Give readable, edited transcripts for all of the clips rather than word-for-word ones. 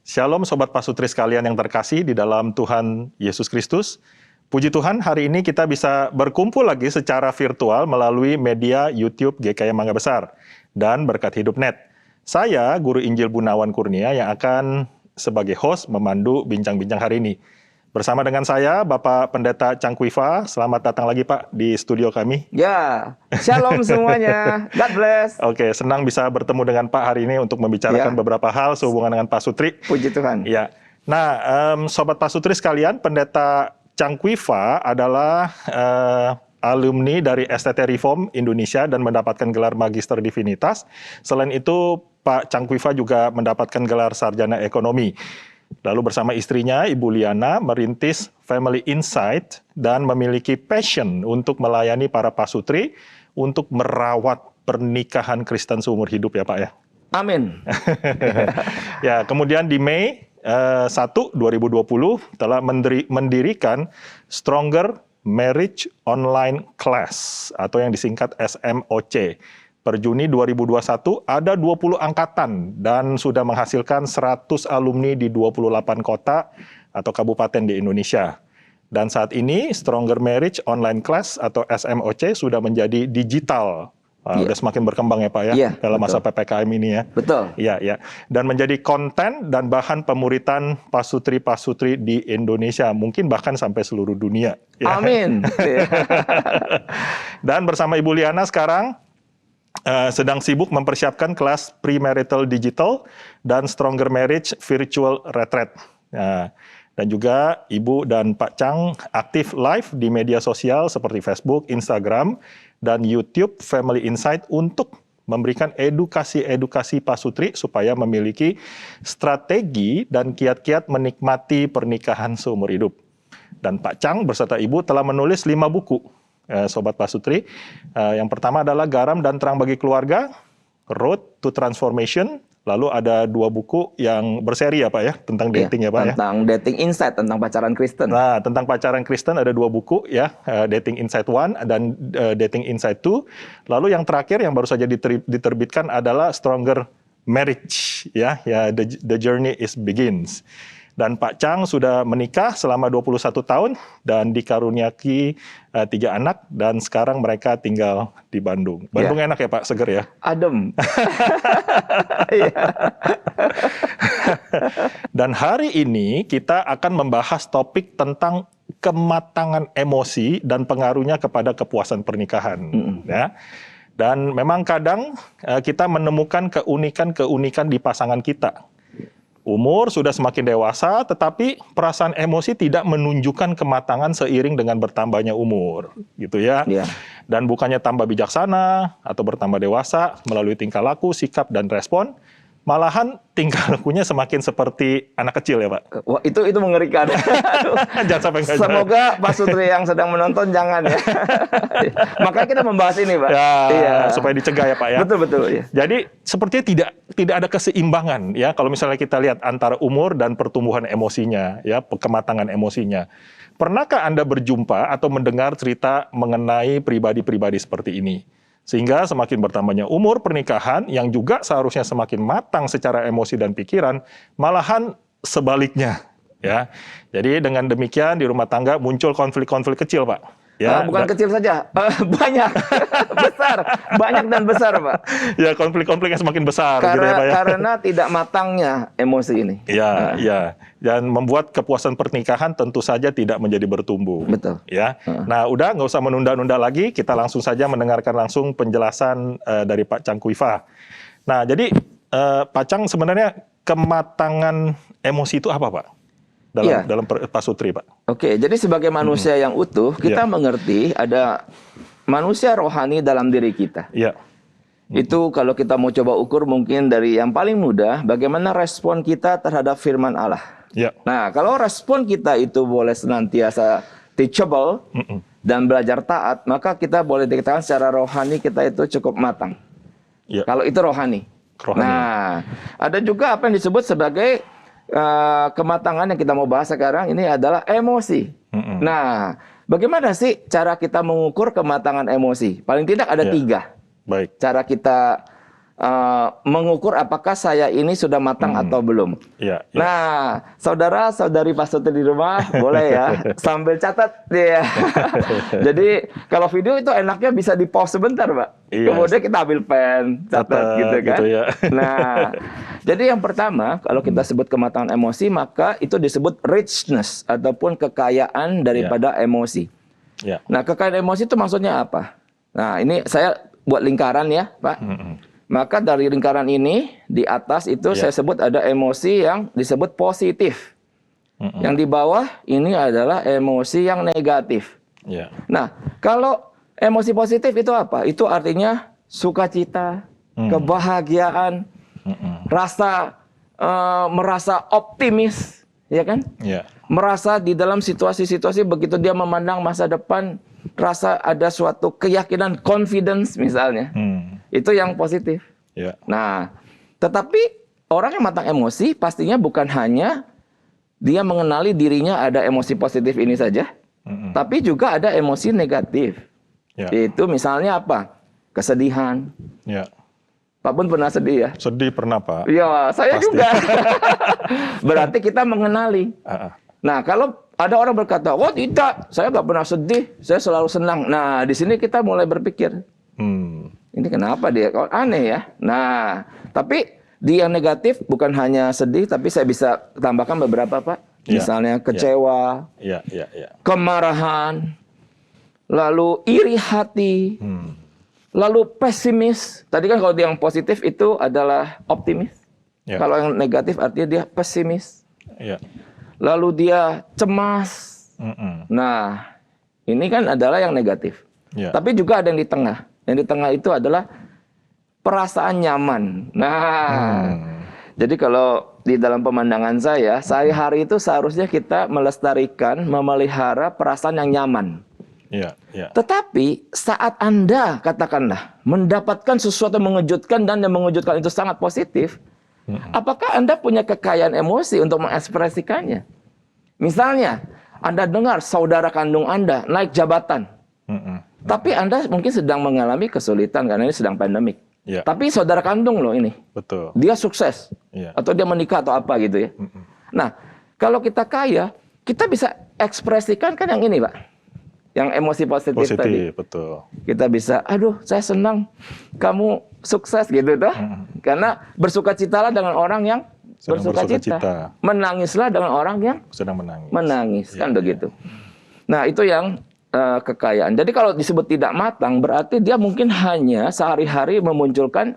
Shalom Sobat Pasutri sekalian yang terkasih di dalam Tuhan Yesus Kristus. Puji Tuhan, hari ini kita bisa berkumpul lagi secara virtual melalui media YouTube GKI Mangga Besar dan Berkat Hidup Net. Saya, Guru Injil Bunawan Kurnia, yang akan sebagai host memandu bincang-bincang hari ini. Bersama dengan saya, Bapak Pendeta Cangkuifa. Selamat datang lagi, Pak, di studio kami. Ya, shalom semuanya. God bless. Oke, senang bisa bertemu dengan Pak hari ini untuk membicarakan beberapa hal sehubungan dengan Pasutri. Puji Tuhan. Ya. Nah, Sobat Pasutri sekalian, Pendeta Cangkuifa adalah alumni dari STT Reform Indonesia dan mendapatkan gelar Magister Divinitas. Selain itu, Pak Cangkuifa juga mendapatkan gelar Sarjana Ekonomi. Lalu bersama istrinya, Ibu Liana, merintis Family Insight dan memiliki passion untuk melayani para pasutri untuk merawat pernikahan Kristen seumur hidup ya Pak ya. Amin. Ya, kemudian di Mei 1, 2020 telah mendirikan Stronger Marriage Online Class atau yang disingkat SMOC. Per Juni 2021 ada 20 angkatan dan sudah menghasilkan 100 alumni di 28 kota atau kabupaten di Indonesia. Dan saat ini Stronger Marriage Online Class atau SMOC sudah menjadi digital. Udah semakin berkembang ya Pak ya, dalam masa PPKM ini ya. Betul. Iya, ya. Dan menjadi konten dan bahan pemuritan pasutri-pasutri di Indonesia, mungkin bahkan sampai seluruh dunia. Ya. Amin. Dan bersama Ibu Liana sekarang sedang sibuk mempersiapkan kelas Premarital Digital dan Stronger Marriage Virtual Retreat. Nah, dan juga Ibu dan Pak Cang aktif live di media sosial seperti Facebook, Instagram, dan YouTube Family Insight untuk memberikan edukasi-edukasi pasutri supaya memiliki strategi dan kiat-kiat menikmati pernikahan seumur hidup. Dan Pak Cang beserta Ibu telah menulis 5 buku. Sobat Pasutri, yang pertama adalah Garam dan Terang Bagi Keluarga, Road to Transformation, lalu ada 2 buku yang berseri ya Pak ya, tentang dating ya Pak ya. Tentang dating insight, tentang pacaran Kristen. Nah, tentang pacaran Kristen ada 2 buku ya, Dating Insight 1 dan Dating Insight 2. Lalu yang terakhir yang baru saja diterbitkan adalah Stronger Marriage ya, The Journey is Begins. Dan Pak Cang sudah menikah selama 21 tahun dan dikaruniai 3 anak dan sekarang mereka tinggal di Bandung. Bandung enak ya Pak, seger ya? Adem. Dan hari ini kita akan membahas topik tentang kematangan emosi dan pengaruhnya kepada kepuasan pernikahan. Ya. Dan memang kadang kita menemukan keunikan-keunikan di pasangan kita. Umur sudah semakin dewasa, tetapi perasaan emosi tidak menunjukkan kematangan seiring dengan bertambahnya umur, gitu ya. Dan bukannya tambah bijaksana atau bertambah dewasa melalui tingkah laku, sikap, dan respon, malahan tingkah lakunya semakin seperti anak kecil ya Pak. Wah, itu mengerikan. Jangan sampai enggak. Semoga pasutri yang sedang menonton jangan ya. Makanya kita membahas ini Pak. Supaya dicegah ya Pak ya. Betul. Ya. Jadi sepertinya tidak ada keseimbangan ya kalau misalnya kita lihat antara umur dan pertumbuhan emosinya ya, kematangan emosinya. Pernahkah Anda berjumpa atau mendengar cerita mengenai pribadi-pribadi seperti ini? Sehingga semakin bertambahnya umur pernikahan yang juga seharusnya semakin matang secara emosi dan pikiran, malahan sebaliknya ya. Jadi dengan demikian di rumah tangga muncul konflik-konflik kecil Pak. Ya, bukan kecil saja, banyak, besar, banyak dan besar Pak. Ya, konflik-konflik yang semakin besar. Karena, gitu ya, Pak, ya? Karena tidak matangnya emosi ini. Ya. Dan membuat kepuasan pernikahan tentu saja tidak menjadi bertumbuh. Betul. Ya. Nah, udah nggak usah menunda-nunda lagi, kita langsung saja mendengarkan langsung penjelasan dari Pak Cangkuifa. Nah, jadi Pak Cang sebenarnya kematangan emosi itu apa Pak? Dalam pasutri Pak. Oke, jadi sebagai manusia yang utuh, kita mengerti ada manusia rohani dalam diri kita. Itu kalau kita mau coba ukur mungkin dari yang paling mudah, bagaimana respon kita terhadap firman Allah. Nah, kalau respon kita itu boleh senantiasa teachable dan belajar taat, maka kita boleh dikatakan secara rohani kita itu cukup matang. Kalau itu rohani. Nah, ada juga apa yang disebut sebagai kematangan yang kita mau bahas sekarang ini adalah emosi. Nah, bagaimana sih cara kita mengukur kematangan emosi? Paling tidak ada 3. Baik. Cara kita mengukur apakah saya ini sudah matang atau belum. Ya, ya. Nah, saudara-saudari pastor di rumah boleh ya sambil catat ya. Jadi kalau video itu enaknya bisa di pause sebentar, Pak. Iya. Kemudian kita ambil pen, catat gitu kan. Gitu ya. Nah, jadi yang pertama kalau kita sebut kematangan emosi maka itu disebut richness ataupun kekayaan daripada emosi. Ya. Nah, kekayaan emosi itu maksudnya apa? Nah, ini saya buat lingkaran ya, Pak. Maka dari lingkaran ini, di atas itu saya sebut ada emosi yang disebut positif. Yang di bawah ini adalah emosi yang negatif. Ya. Nah, kalau emosi positif itu apa? Itu artinya sukacita, kebahagiaan, rasa merasa optimis, ya kan? Ya. Merasa di dalam situasi-situasi begitu dia memandang masa depan, rasa ada suatu keyakinan, confidence misalnya. Itu yang positif. Ya. Nah, tetapi orang yang matang emosi pastinya bukan hanya dia mengenali dirinya ada emosi positif ini saja, tapi juga ada emosi negatif. Ya. Itu misalnya apa? Kesedihan. Ya. Pak Pun pernah sedih ya? Sedih pernah, Pak. Iya, saya Pasti. juga. Berarti kita mengenali. Nah, kalau ada orang berkata, "Oh tidak, saya nggak pernah sedih, saya selalu senang." Nah, di sini kita mulai berpikir, ini kenapa dia? Kok aneh ya? Nah, tapi di yang negatif bukan hanya sedih, tapi saya bisa tambahkan beberapa, Pak. Misalnya kecewa, kemarahan, lalu iri hati, lalu pesimis. Tadi kan kalau yang positif itu adalah optimis. Kalau yang negatif artinya dia pesimis. Lalu dia cemas. Nah, ini kan adalah yang negatif. Tapi juga ada yang di tengah. Yang di tengah itu adalah perasaan nyaman. Nah, jadi kalau di dalam pemandangan saya, sehari-hari itu seharusnya kita melestarikan, memelihara perasaan yang nyaman. Tetapi saat Anda katakanlah mendapatkan sesuatu yang mengejutkan dan yang mengejutkan itu sangat positif, apakah Anda punya kekayaan emosi untuk mengekspresikannya? Misalnya, Anda dengar saudara kandung Anda naik jabatan, tapi Anda mungkin sedang mengalami kesulitan karena ini sedang pandemik. Tapi saudara kandung loh ini, betul. Dia sukses, atau dia menikah atau apa gitu ya. Nah, kalau kita kaya, kita bisa ekspresikan kan yang ini, Pak. Yang emosi positif tadi. Betul. Kita bisa, aduh saya senang kamu sukses gitu toh. Karena bersukacitalah dengan orang yang bersukacita. Menangislah dengan orang yang sedang menangis. Menangis kan begitu. Nah, itu yang kekayaan. Jadi kalau disebut tidak matang berarti dia mungkin hanya sehari-hari memunculkan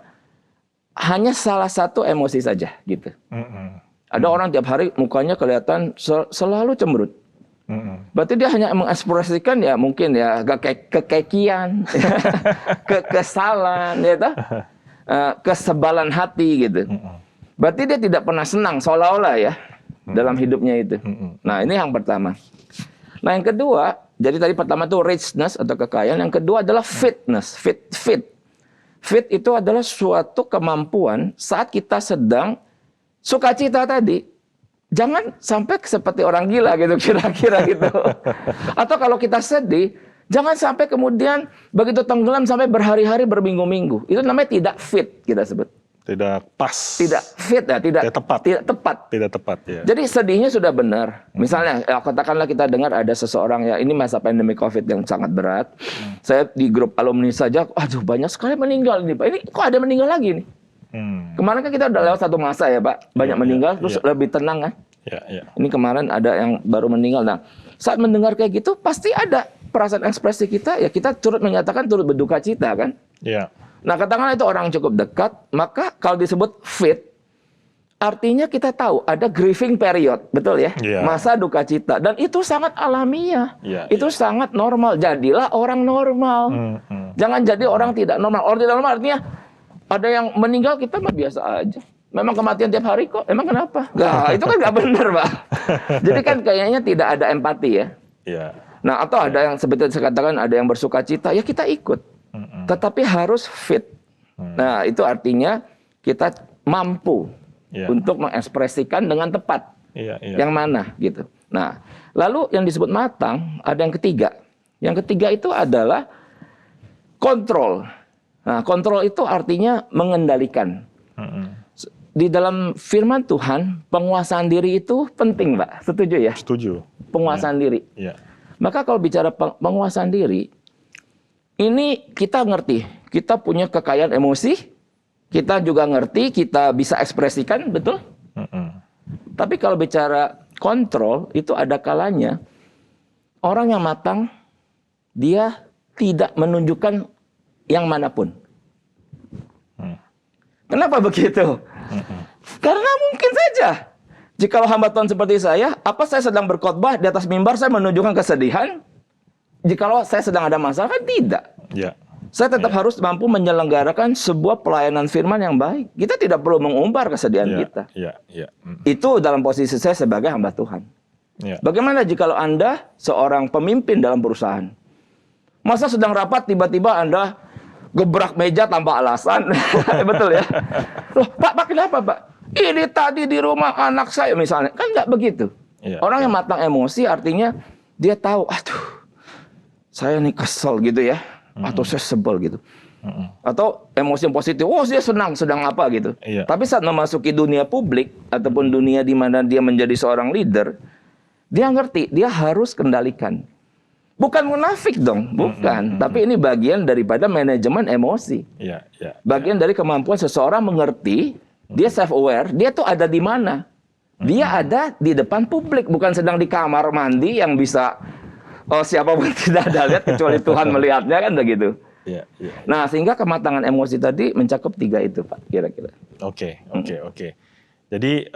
hanya salah satu emosi saja gitu. Ada orang tiap hari mukanya kelihatan selalu cemberut. Berarti dia hanya mengekspresikan ya mungkin ya kekekian, kekesalan, ya toh? Kesebalan hati gitu. Berarti dia tidak pernah senang seolah-olah ya dalam hidupnya itu. Nah, ini yang pertama. Nah, yang kedua, jadi tadi pertama itu richness atau kekayaan, yang kedua adalah fitness, fit. Fit itu adalah suatu kemampuan saat kita sedang sukacita tadi. Jangan sampai seperti orang gila gitu kira-kira gitu. Atau kalau kita sedih, jangan sampai kemudian begitu tenggelam sampai berhari-hari berminggu-minggu. Itu namanya tidak fit kita sebut. Tidak pas. Tidak fit ya, tidak tepat. Tidak tepat. Tidak tepat ya. Jadi sedihnya sudah benar. Misalnya katakanlah kita dengar ada seseorang ya, ini masa pandemi Covid yang sangat berat. Saya di grup alumni saja, aduh banyak sekali meninggal ini Pak. Ini kok ada meninggal lagi nih? Kemarin kan kita udah lewat satu masa ya Pak, banyak meninggal, terus lebih tenang kan. Ini kemarin ada yang baru meninggal. Nah, saat mendengar kayak gitu, pasti ada perasaan ekspresi kita, ya kita turut menyatakan, turut berduka cita kan. Nah, katakanlah itu orang cukup dekat, maka kalau disebut fit, artinya kita tahu ada grieving period, betul ya? Masa duka cita, dan itu sangat alamiah, itu sangat normal. Jadilah orang normal, jangan jadi orang tidak normal. Orang tidak normal artinya ada yang meninggal kita mah biasa aja. Memang kematian tiap hari kok. Emang kenapa? Nah, itu kan nggak benar, Pak. Jadi kan kayaknya tidak ada empati ya. Nah, atau ada yang seperti saya katakan ada yang bersuka cita, ya kita ikut. Tetapi harus fit. Nah, itu artinya kita mampu untuk mengekspresikan dengan tepat. Yang mana gitu. Nah, lalu yang disebut matang ada yang ketiga. Yang ketiga itu adalah kontrol. Nah, kontrol itu artinya mengendalikan. Di dalam firman Tuhan, penguasaan diri itu penting, Pak. Setuju ya? Setuju. Penguasaan diri. Ya. Maka kalau bicara penguasaan diri, ini kita ngerti. Kita punya kekayaan emosi, kita juga ngerti, kita bisa ekspresikan, betul? Tapi kalau bicara kontrol, itu ada kalanya orang yang matang, dia tidak menunjukkan yang manapun. Kenapa begitu? Karena mungkin saja, jikalau hamba Tuhan seperti saya, apa saya sedang berkhotbah di atas mimbar, saya menunjukkan kesedihan? Jikalau saya sedang ada masalah, kan tidak. Ya. Saya tetap harus mampu menyelenggarakan sebuah pelayanan firman yang baik. Kita tidak perlu mengumbar kesedihan kita. Itu dalam posisi saya sebagai hamba Tuhan. Bagaimana jikalau Anda seorang pemimpin dalam perusahaan? Masa sedang rapat tiba-tiba Anda gebrak meja tanpa alasan? Betul ya? Loh, Pak, kenapa Pak? Ini tadi di rumah anak saya misalnya. Kan nggak begitu. Orang yang matang emosi artinya dia tahu, aduh, saya nih kesel gitu ya. Atau saya sebel gitu. Atau emosi yang positif, oh dia senang, sedang apa gitu. Tapi saat memasuki dunia publik ataupun dunia di mana dia menjadi seorang leader, dia ngerti, dia harus kendalikan. Bukan munafik dong, bukan. Tapi ini bagian daripada manajemen emosi. Bagian dari kemampuan seseorang mengerti, dia self-aware, dia tuh ada di mana. Dia ada di depan publik, bukan sedang di kamar mandi yang bisa siapapun tidak ada lihat kecuali Tuhan melihatnya, kan begitu. Nah, sehingga kematangan emosi tadi mencakup 3 itu, Pak, kira-kira. Oke. Jadi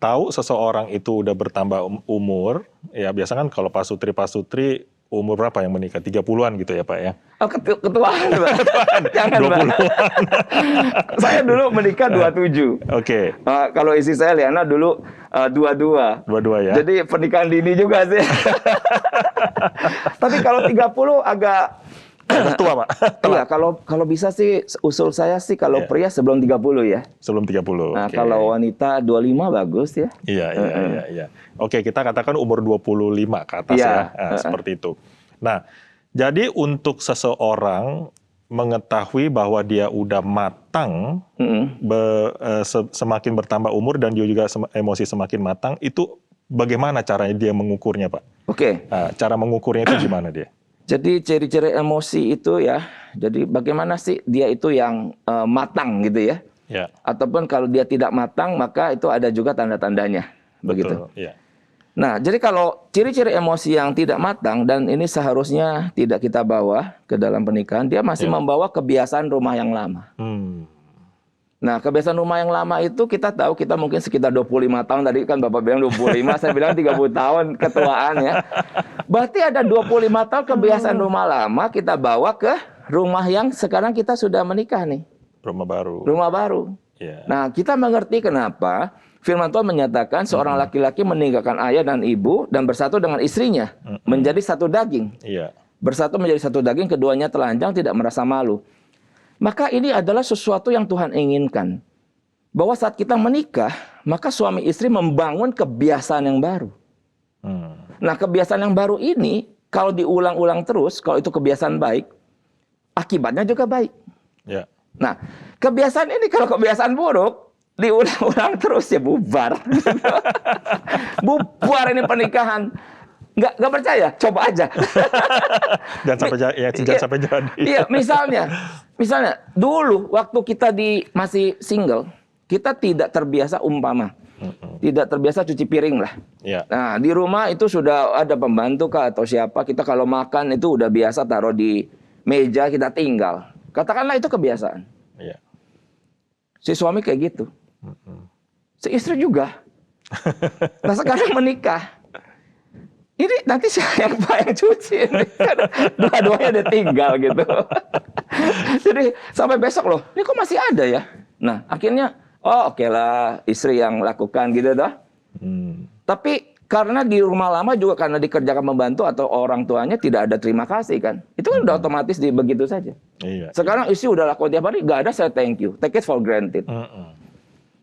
tahu seseorang itu udah bertambah umur, ya biasa kan kalau pasutri umur berapa yang menikah? 30-an gitu ya Pak ya? Oh, ketuaan Pak. Jangan 20-an. Saya dulu menikah 27. Oke. Kalau istri saya Liana dulu 22. 22 ya? Jadi pernikahan dini juga sih. Tapi kalau 30 agak tua Pak? Iya, kalau bisa sih usul saya sih kalau pria sebelum 30 ya. Sebelum 30. Nah, kalau wanita 25 bagus ya. Iya. Oke, kita katakan umur 25 ke atas ya. Nah, seperti itu. Nah, jadi untuk seseorang mengetahui bahwa dia udah matang, semakin bertambah umur dan dia juga emosi semakin matang, itu bagaimana caranya dia mengukurnya, Pak? Oke. Nah, cara mengukurnya itu gimana dia? Jadi ciri-ciri emosi itu ya, jadi bagaimana sih dia itu yang matang gitu ya. Ataupun kalau dia tidak matang, maka itu ada juga tanda-tandanya. Begitu. Nah, jadi kalau ciri-ciri emosi yang tidak matang, dan ini seharusnya tidak kita bawa ke dalam pernikahan, dia masih membawa kebiasaan rumah yang lama. Nah, kebiasaan rumah yang lama itu kita tahu, kita mungkin sekitar 25 tahun, tadi kan Bapak bilang 25, saya bilang 30 tahun ketuaan ya. Berarti ada 25 tahun kebiasaan rumah lama kita bawa ke rumah yang sekarang kita sudah menikah nih. Rumah baru. Rumah baru. Nah, kita mengerti kenapa firman Tuhan menyatakan seorang laki-laki meninggalkan ayah dan ibu dan bersatu dengan istrinya, menjadi satu daging. Bersatu menjadi satu daging, keduanya telanjang, tidak merasa malu. Maka ini adalah sesuatu yang Tuhan inginkan. Bahwa saat kita menikah, maka suami istri membangun kebiasaan yang baru. Nah, kebiasaan yang baru ini, kalau diulang-ulang terus, kalau itu kebiasaan baik, akibatnya juga baik. Nah, kebiasaan ini kalau kebiasaan buruk, diulang-ulang terus ya bubar. Bubar ini pernikahan. Nggak percaya? Coba aja. Jangan sampai jadi. Iya, misalnya dulu waktu kita masih single, kita tidak terbiasa tidak terbiasa cuci piring lah. Nah, di rumah itu sudah ada pembantu kah atau siapa, kita kalau makan itu udah biasa taruh di meja, kita tinggal. Katakanlah itu kebiasaan. Si suami kayak gitu. Si istri juga. Nah, sekarang menikah. Ini nanti siapa yang cuci? Dua-duanya udah tinggal gitu. Jadi sampai besok loh, ini kok masih ada ya? Nah, akhirnya, oke lah istri yang lakukan gitu dah. Tapi karena di rumah lama juga karena dikerjakan membantu atau orang tuanya tidak ada terima kasih kan. Itu kan udah otomatis begitu saja. Sekarang istri udah lakukan tiap hari, gak ada saya thank you. Take it for granted.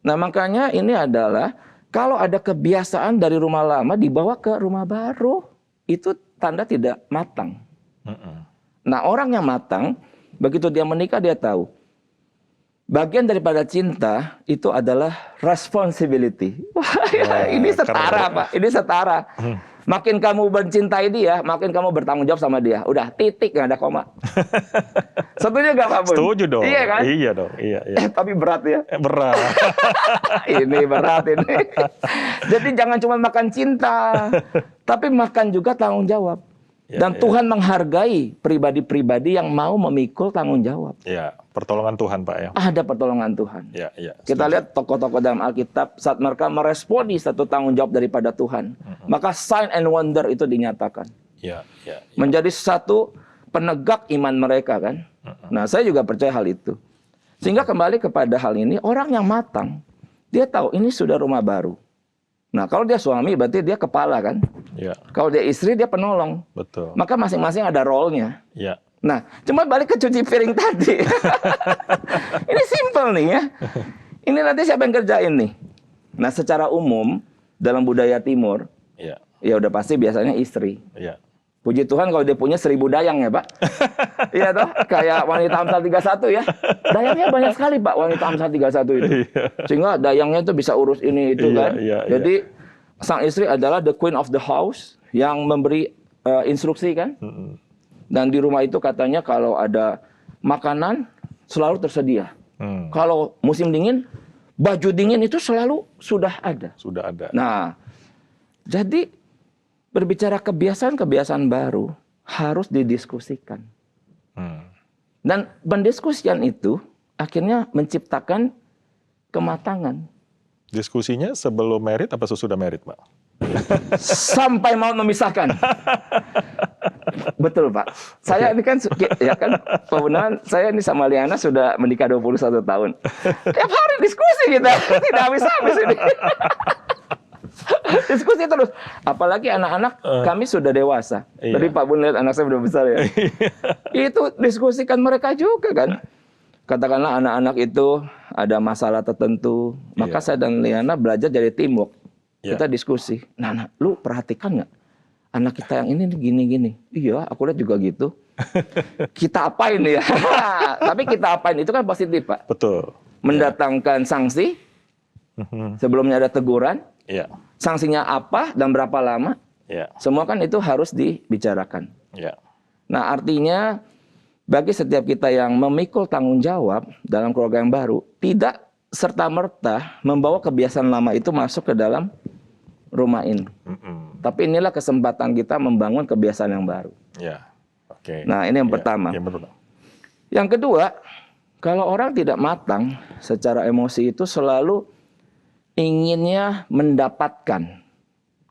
Nah, makanya ini adalah kalau ada kebiasaan dari rumah lama dibawa ke rumah baru, itu tanda tidak matang. Nah, orang yang matang, Begitu dia menikah dia tahu. Bagian daripada cinta itu adalah responsibility. Wah, ini setara, Pak. Ini setara. Makin kamu mencintai dia, makin kamu bertanggung jawab sama dia. Udah, titik, nggak ada koma. Setuju nggak, Pak Bun? Setuju dong. Iya kan? Iya dong. Iya. Tapi berat ya. Berat. Ini berat ini. Jadi jangan cuma makan cinta, tapi makan juga tanggung jawab. Dan Tuhan menghargai pribadi-pribadi yang mau memikul tanggung jawab. Ya, pertolongan Tuhan, Pak ya. Ada pertolongan Tuhan. Ya. Kita lihat tokoh-tokoh dalam Alkitab saat mereka meresponi satu tanggung jawab daripada Tuhan, maka sign and wonder itu dinyatakan. Ya. Menjadi satu penegak iman mereka kan. Nah, saya juga percaya hal itu. Sehingga kembali kepada hal ini, orang yang matang, dia tahu ini sudah rumah baru. Nah, kalau dia suami berarti dia kepala kan. Ya. Kalau dia istri dia penolong. Betul. Maka masing-masing ada role-nya. Ya. Nah, cuma balik ke cuci piring tadi. Ini simple nih ya. Ini nanti siapa yang kerjain nih? Nah, secara umum dalam budaya timur, ya udah pasti biasanya istri. Ya. Puji Tuhan kalau dia punya 1000 dayang ya, Pak. Iya toh? Kayak wanita Amsal 31 ya. Dayangnya banyak sekali, Pak, wanita Amsal 31 itu. Sehingga dayangnya itu bisa urus ini itu kan. Jadi sang istri adalah the queen of the house yang memberi instruksi kan. Dan di rumah itu katanya kalau ada makanan selalu tersedia. Kalau musim dingin, baju dingin itu selalu sudah ada. Sudah ada. Nah, jadi berbicara kebiasaan-kebiasaan baru harus didiskusikan. Dan pendiskusian itu akhirnya menciptakan kematangan. Diskusinya sebelum merit apa sesudah merit, Pak? Sampai mau memisahkan. Betul, Pak. Saya ini kan, ya kan, kebenaran saya ini sama Liana sudah menikah 21 tahun. Tiap hari diskusi kita, tidak habis-habis ini. Diskusi terus. Apalagi anak-anak kami sudah dewasa. Tadi Pak Bun lihat anak saya sudah besar ya. Itu diskusikan mereka juga kan. Katakanlah anak-anak itu ada masalah tertentu. Maka saya dan Liana belajar jadi teamwork. Kita diskusi. Nah, lu perhatikan nggak? Anak kita yang ini gini-gini. Iya, aku lihat juga gitu. Kita apain ya? Tapi kita apain itu kan positif, Pak. Betul. Mendatangkan sanksi. Sebelumnya ada teguran. Sanksinya apa dan berapa lama? Semua kan itu harus dibicarakan. Nah, artinya bagi setiap kita yang memikul tanggung jawab dalam keluarga yang baru, tidak serta-merta membawa kebiasaan lama itu masuk ke dalam rumah ini. Tapi inilah kesempatan kita membangun kebiasaan yang baru. Nah, ini yang pertama. Yang kedua, kalau orang tidak matang secara emosi itu selalu inginnya mendapatkan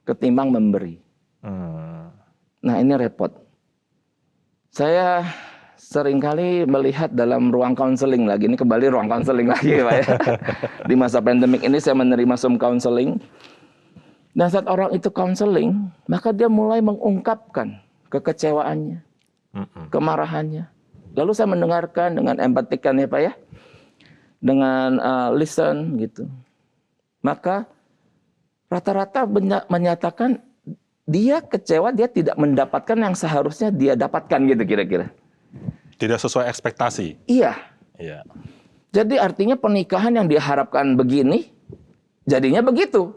ketimbang memberi. Nah, ini repot. Saya seringkali melihat dalam ruang counseling lagi. Ini kembali ruang counseling lagi, Pak ya. Di masa pandemik ini saya menerima Zoom counseling. Dan saat orang itu counseling, maka dia mulai mengungkapkan kekecewaannya, kemarahannya. Lalu saya mendengarkan dengan empatikan ya Pak ya. Dengan listen gitu. Maka rata-rata menyatakan dia kecewa, dia tidak mendapatkan yang seharusnya dia dapatkan gitu kira-kira. Tidak sesuai ekspektasi. Iya. Jadi artinya pernikahan yang diharapkan begini, jadinya begitu.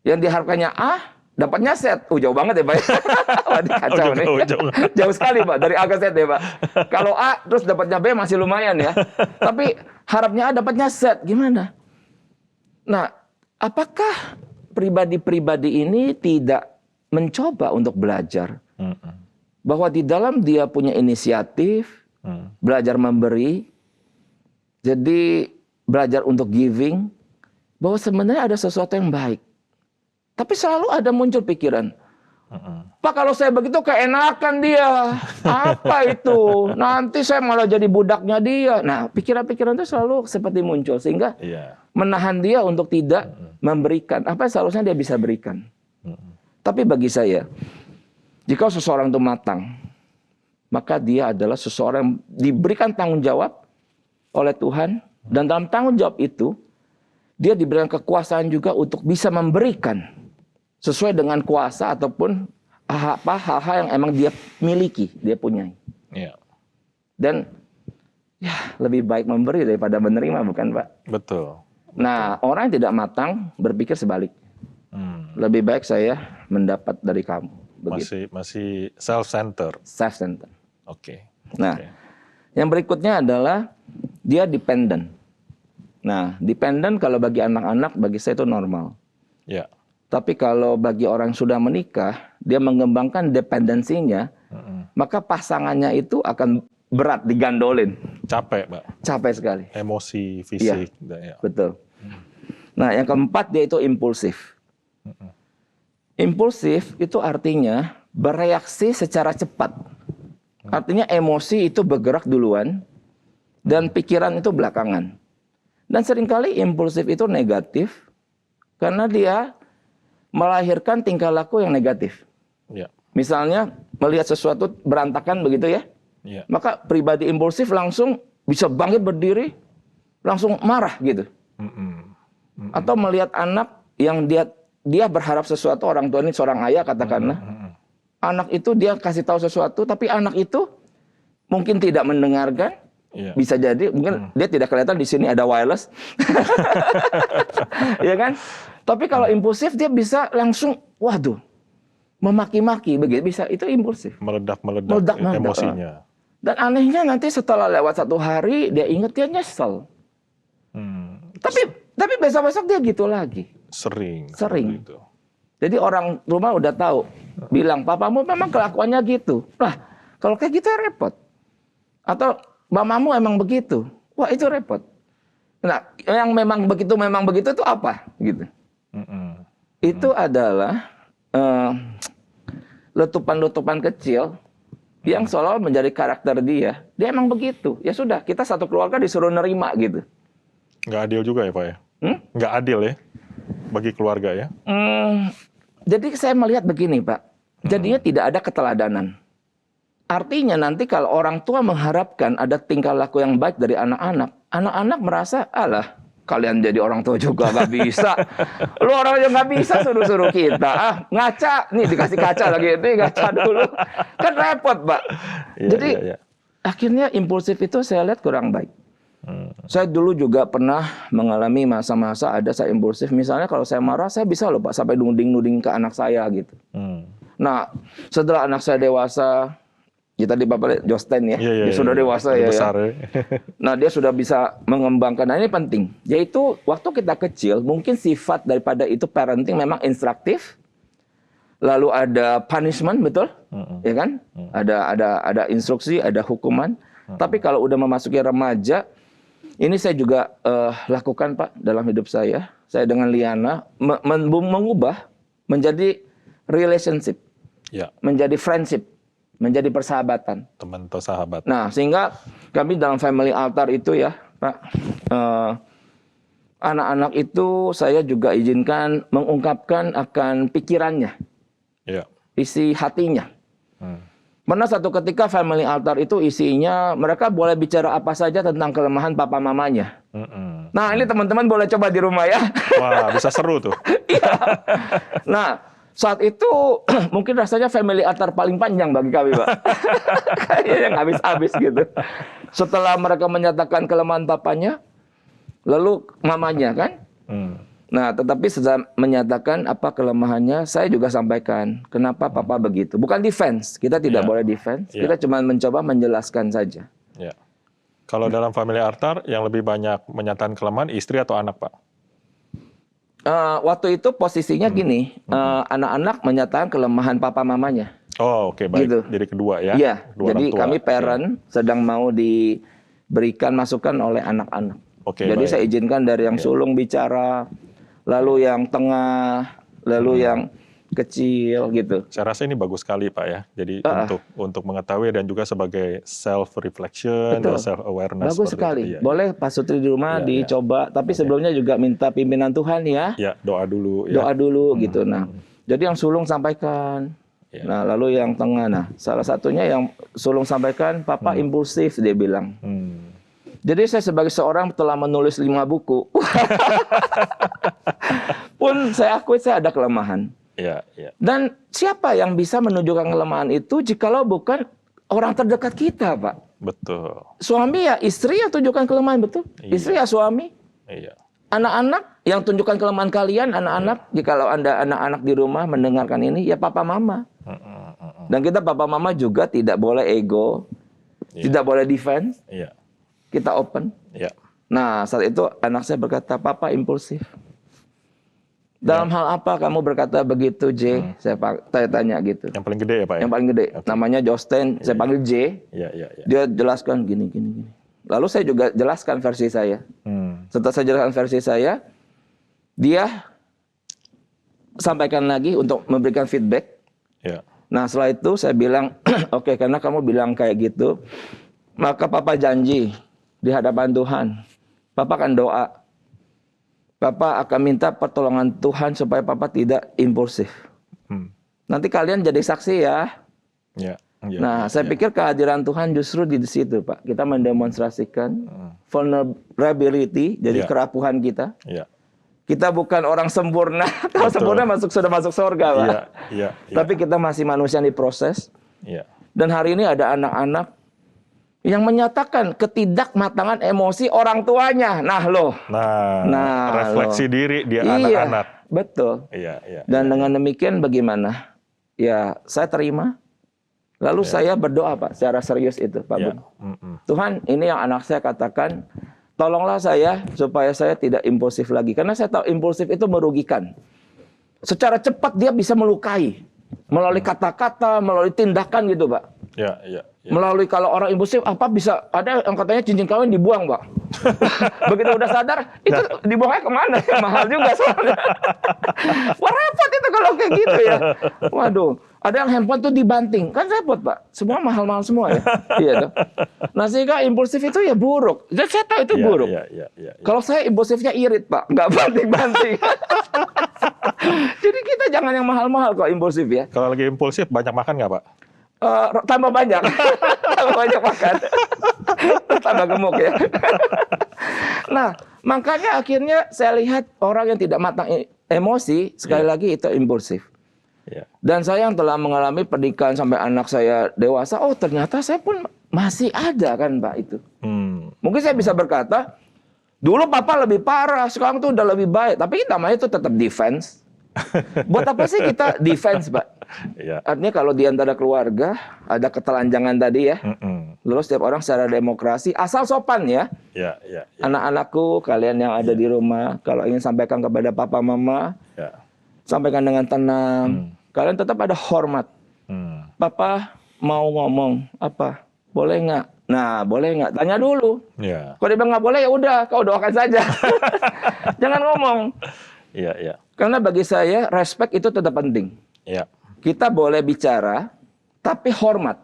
Yang diharapkannya A, dapatnya Z. Jauh banget ya Pak. Waduh, kacau nih. Jauh sekali Pak, dari A ke Z ya Pak. Kalau A, terus dapatnya B masih lumayan ya. Tapi harapnya A, dapatnya Z. Gimana? Nah, apakah pribadi-pribadi ini tidak mencoba untuk belajar? Bahwa di dalam dia punya inisiatif, belajar memberi, jadi belajar untuk giving, bahwa sebenarnya ada sesuatu yang baik. Tapi selalu ada muncul pikiran, Pak kalau saya begitu keenakan dia, apa itu? Nanti saya malah jadi budaknya dia. Nah pikiran-pikiran itu selalu seperti muncul, sehingga menahan dia untuk tidak memberikan apa yang seharusnya dia bisa berikan. Tapi bagi saya, jika seseorang itu matang, maka dia adalah seseorang yang diberikan tanggung jawab oleh Tuhan. Dan dalam tanggung jawab itu, dia diberikan kekuasaan juga untuk bisa memberikan sesuai dengan kuasa ataupun hal-hal yang emang dia miliki, dia punyai. Dan ya lebih baik memberi daripada menerima, bukan Pak? Betul. Nah, orang yang tidak matang berpikir sebalik. Lebih baik saya mendapat dari kamu. Begitu. Masih self-centered. Self-centered. Oke. Nah, yang berikutnya adalah dia dependent. Nah, dependent kalau bagi anak-anak, bagi saya itu normal. Ya. Tapi kalau bagi orang yang sudah menikah, dia mengembangkan dependensinya, maka pasangannya itu akan berat digandolin. Capek, Pak. Capek sekali. Emosi, fisik. Ya, betul. Nah, yang keempat dia itu impulsif. Impulsif itu artinya bereaksi secara cepat. Artinya emosi itu bergerak duluan dan pikiran itu belakangan. Dan seringkali impulsif itu negatif karena dia melahirkan tingkah laku yang negatif. Ya. Misalnya melihat sesuatu berantakan begitu ya. Ya. Maka pribadi impulsif langsung bisa bangkit berdiri, langsung marah gitu. Atau melihat anak yang dia berharap sesuatu, orang tua ini seorang ayah katakanlah, anak itu dia kasih tahu sesuatu, tapi anak itu mungkin tidak mendengarkan, bisa jadi mungkin dia tidak kelihatan di sini ada wireless, ya kan? Tapi kalau impulsif dia bisa langsung, waduh, memaki-maki begitu bisa, itu impulsif. Meledak emosinya. Dan anehnya nanti setelah lewat 1 hari dia ingat dia nyesel. Tapi besok-besok dia gitu lagi. Sering. Itu. Jadi orang rumah udah tahu, bilang papamu memang kelakuannya gitu. Lah, kalau kayak gitu ya repot. Atau mamamu emang begitu. Wah, itu repot. Nah, yang memang begitu itu apa? Gitu. Itu adalah letupan-letupan kecil yang seolah menjadi karakter dia. Dia emang begitu. Ya sudah, kita satu keluarga disuruh nerima gitu. Nggak adil juga ya Pak ya? Nggak adil ya bagi keluarga ya? Jadi saya melihat begini Pak. Jadinya tidak ada keteladanan. Artinya nanti kalau orang tua mengharapkan ada tingkah laku yang baik dari anak-anak, anak-anak merasa, alah kalian jadi orang tua juga nggak bisa. Lu orang yang nggak bisa suruh-suruh kita. Ngaca, nih dikasih kaca lagi, nih ngaca dulu. Kan repot Pak. Jadi akhirnya impulsif itu saya lihat kurang baik. Saya dulu juga pernah mengalami masa-masa ada saya impulsif. Misalnya kalau saya marah, saya bisa loh Pak sampai nuding-nuding ke anak saya gitu. Nah, setelah anak saya dewasa, ya tadi Bapak lihat Josten ya, dia sudah dewasa ya. Nah, dia sudah bisa mengembangkan. Nah, ini penting. Yaitu waktu kita kecil, mungkin sifat daripada itu parenting memang instruktif. Lalu ada punishment, betul? Ya kan? Ada instruksi, ada hukuman. Tapi kalau udah memasuki remaja, ini saya juga lakukan Pak dalam hidup saya. Saya dengan Liana mengubah menjadi relationship, menjadi friendship, menjadi persahabatan. Teman atau sahabat. Nah, sehingga kami dalam family altar itu ya Pak, anak-anak itu saya juga izinkan mengungkapkan akan pikirannya, isi hatinya. Pernah satu ketika family altar itu isinya mereka boleh bicara apa saja tentang kelemahan papa mamanya. Nah, ini teman-teman boleh coba di rumah ya. Wah, bisa seru tuh. Iya. Nah, saat itu mungkin rasanya family altar paling panjang bagi kami, Pak. Kayaknya yang habis-habis gitu. Setelah mereka menyatakan kelemahan papanya, lalu mamanya kan. Nah, tetapi setelah menyatakan apa kelemahannya, saya juga sampaikan kenapa papa begitu. Bukan defense, kita tidak boleh defense. Kita cuma mencoba menjelaskan saja. Kalau dalam family altar yang lebih banyak menyatakan kelemahan istri atau anak, Pak? Waktu itu posisinya gini, anak-anak menyatakan kelemahan papa mamanya. Oh, oke, baik. Gitu. Jadi kedua ya. Iya, jadi kami parent sedang mau diberikan masukan oleh anak-anak. Jadi saya izinkan dari yang sulung bicara, lalu yang tengah, lalu yang kecil gitu. Saya rasa ini bagus sekali Pak ya. Jadi untuk mengetahui dan juga sebagai self reflection dan self awareness. Bagus sekali. Boleh Pak Sutri di rumah dicoba. Tapi sebelumnya juga minta pimpinan Tuhan ya. Ya, doa dulu. Doa dulu gitu. Nah, jadi yang sulung sampaikan. Nah, lalu yang tengah. Nah, salah satunya yang sulung sampaikan, Papa impulsif dia bilang. Jadi saya sebagai seorang telah menulis 5 buku. Pun saya akui saya ada kelemahan. Dan siapa yang bisa menunjukkan kelemahan itu jikalau bukan orang terdekat kita, Pak? Betul. Suami ya istri yang tunjukkan kelemahan, betul. Iya. Istri ya suami. Iya. Anak-anak yang tunjukkan kelemahan kalian, anak-anak, jikalau Anda anak-anak di rumah mendengarkan ini, ya papa mama. Dan kita papa mama juga tidak boleh ego, tidak boleh defense. Iya. Kita open. Iya. Nah, saat itu anak saya berkata, "Papa impulsif." Dalam hal apa kamu berkata begitu, J? Saya tanya gitu. Yang paling gede ya, Pak? Yang paling gede. Namanya Josten, saya panggil J. Iya. Dia jelaskan gini. Lalu saya juga jelaskan versi saya. Setelah saya jelaskan versi saya, dia sampaikan lagi untuk memberikan feedback. Iya. Nah, setelah itu saya bilang, oke, karena kamu bilang kayak gitu, maka Papa janji di hadapan Tuhan. Papa akan doa. Papa akan minta pertolongan Tuhan supaya Papa tidak impulsif. Nanti kalian jadi saksi ya. Iya. Nah, saya pikir kehadiran Tuhan justru di situ, Pak. Kita mendemonstrasikan vulnerability, jadi kerapuhan kita. Iya. Kita bukan orang sempurna. Kalau sempurna sudah masuk surga, Pak. Iya. Tapi kita masih manusia yang diproses. Iya. Dan hari ini ada anak-anak yang menyatakan ketidakmatangan emosi orang tuanya. Nah, refleksi diri dia anak-anak. Betul. Iya. Dan dengan demikian bagaimana? Ya, saya terima. Lalu saya berdoa, Pak, secara serius itu, Pak Bud. Tuhan, ini yang anak saya katakan, tolonglah saya supaya saya tidak impulsif lagi. Karena saya tahu impulsif itu merugikan. Secara cepat dia bisa melukai. Melalui kata-kata, melalui tindakan gitu, Pak. Iya. Melalui kalau orang impulsif, bisa ada yang katanya cincin kawin dibuang, Pak. Begitu udah sadar, itu dibuangnya kemana? Mahal juga soalnya. Wah, repot itu kalau kayak gitu ya. Waduh, ada yang handphone tuh dibanting. Kan repot, Pak. Semua mahal-mahal semua ya. Iya tuh. Nah, sehingga impulsif itu ya buruk. Jadi saya tahu itu buruk. Iya. Kalau saya impulsifnya irit, Pak. Nggak banting-banting. Jadi kita jangan yang mahal-mahal kalau impulsif ya. Kalau lagi impulsif, banyak makan nggak, Pak? Tambah banyak. Tambah banyak makan. Tambah gemuk ya. Nah, makanya akhirnya saya lihat orang yang tidak matang emosi, sekali lagi itu impulsif. Dan saya yang telah mengalami pernikahan sampai anak saya dewasa, ternyata saya pun masih ada kan, Pak, itu. Mungkin saya bisa berkata, dulu papa lebih parah, sekarang tuh udah lebih baik. Tapi namanya itu tetap defense. Buat apa sih kita defense, Pak? Artinya kalau di antara keluarga ada ketelanjangan tadi ya. Lalu setiap orang secara demokrasi asal sopan ya. Anak-anakku, kalian yang ada di rumah, kalau ingin sampaikan kepada papa mama, sampaikan dengan tenang. Kalian tetap ada hormat. Papa mau ngomong apa? Boleh nggak? Nah, boleh nggak? Tanya dulu. Kalau dia bilang nggak boleh, ya udah, kau doakan saja. Jangan ngomong. Iya. Karena bagi saya respect itu tetap penting. Kita boleh bicara, tapi hormat.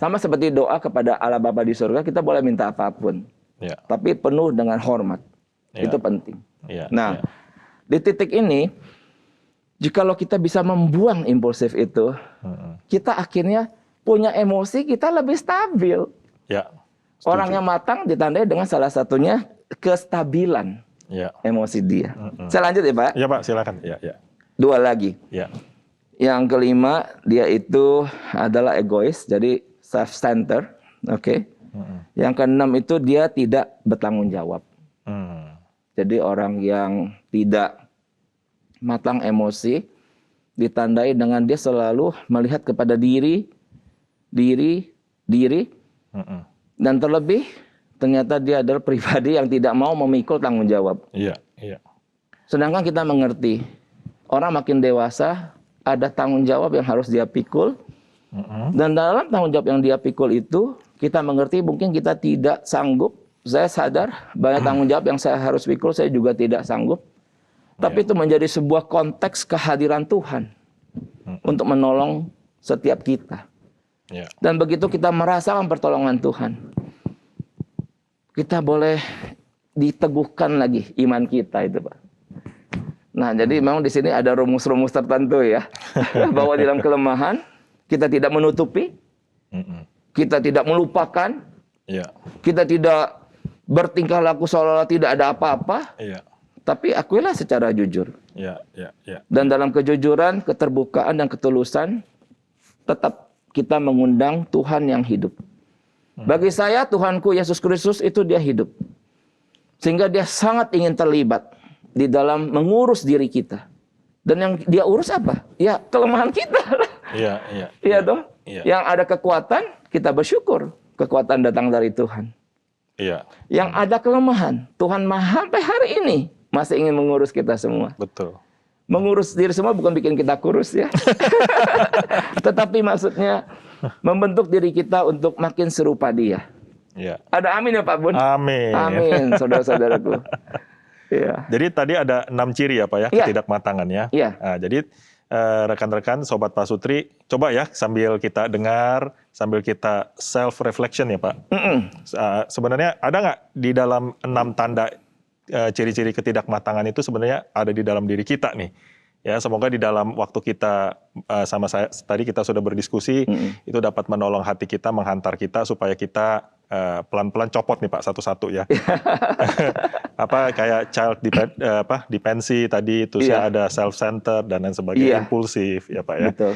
Sama seperti doa kepada Allah Bapa di surga, kita boleh minta apapun. Tapi penuh dengan hormat. Itu penting. Nah, di titik ini, jikalau kita bisa membuang impulsif itu, kita akhirnya punya emosi kita lebih stabil. Orang yang matang ditandai dengan salah satunya kestabilan. Emosi dia. Saya lanjut ya, Pak? Iya, Pak, silakan. Dua lagi. Yang kelima, dia itu adalah egois, jadi self-centered. Yang keenam itu dia tidak bertanggung jawab. Jadi orang yang tidak matang emosi ditandai dengan dia selalu melihat kepada diri, dan terlebih ternyata dia adalah pribadi yang tidak mau memikul tanggung jawab. Sedangkan kita mengerti, orang makin dewasa, ada tanggung jawab yang harus dia pikul. Dan dalam tanggung jawab yang dia pikul itu, kita mengerti mungkin kita tidak sanggup. Saya sadar, banyak tanggung jawab yang saya harus pikul, saya juga tidak sanggup. Tapi itu menjadi sebuah konteks kehadiran Tuhan untuk menolong setiap kita. Dan begitu kita merasakan pertolongan Tuhan, kita boleh diteguhkan lagi iman kita itu, Pak. Nah, jadi memang di sini ada rumus-rumus tertentu ya. Bahwa di dalam kelemahan, kita tidak menutupi, kita tidak melupakan, kita tidak bertingkah laku seolah-olah tidak ada apa-apa, tapi akuilah secara jujur. Dan dalam kejujuran, keterbukaan, dan ketulusan, tetap kita mengundang Tuhan yang hidup. Bagi saya Tuhanku Yesus Kristus itu dia hidup. Sehingga dia sangat ingin terlibat di dalam mengurus diri kita. Dan yang dia urus apa? Ya kelemahan kita. Iya dong. Yang ada kekuatan, kita bersyukur. Kekuatan datang dari Tuhan. Yang ada kelemahan, Tuhan sampai hari ini masih ingin mengurus kita semua. Betul. Mengurus diri semua bukan bikin kita kurus ya. Tetapi maksudnya membentuk diri kita untuk makin serupa dia. Ada amin ya Pak Bun? Amin. Amin, saudara-saudaraku. Jadi tadi ada 6 ciri ya Pak ya, ketidakmatangannya. Nah, jadi rekan-rekan, Sobat Pasutri, coba ya sambil kita dengar, sambil kita self-reflection ya Pak. Sebenarnya ada nggak di dalam 6 tanda ciri-ciri ketidakmatangan itu sebenarnya ada di dalam diri kita nih. Ya, semoga di dalam waktu kita sama saya tadi kita sudah berdiskusi, itu dapat menolong hati kita, menghantar kita supaya kita pelan-pelan copot nih Pak satu-satu ya. Kayak child dependency tadi itu ada self-centered dan lain sebagainya, impulsif ya Pak ya. Betul.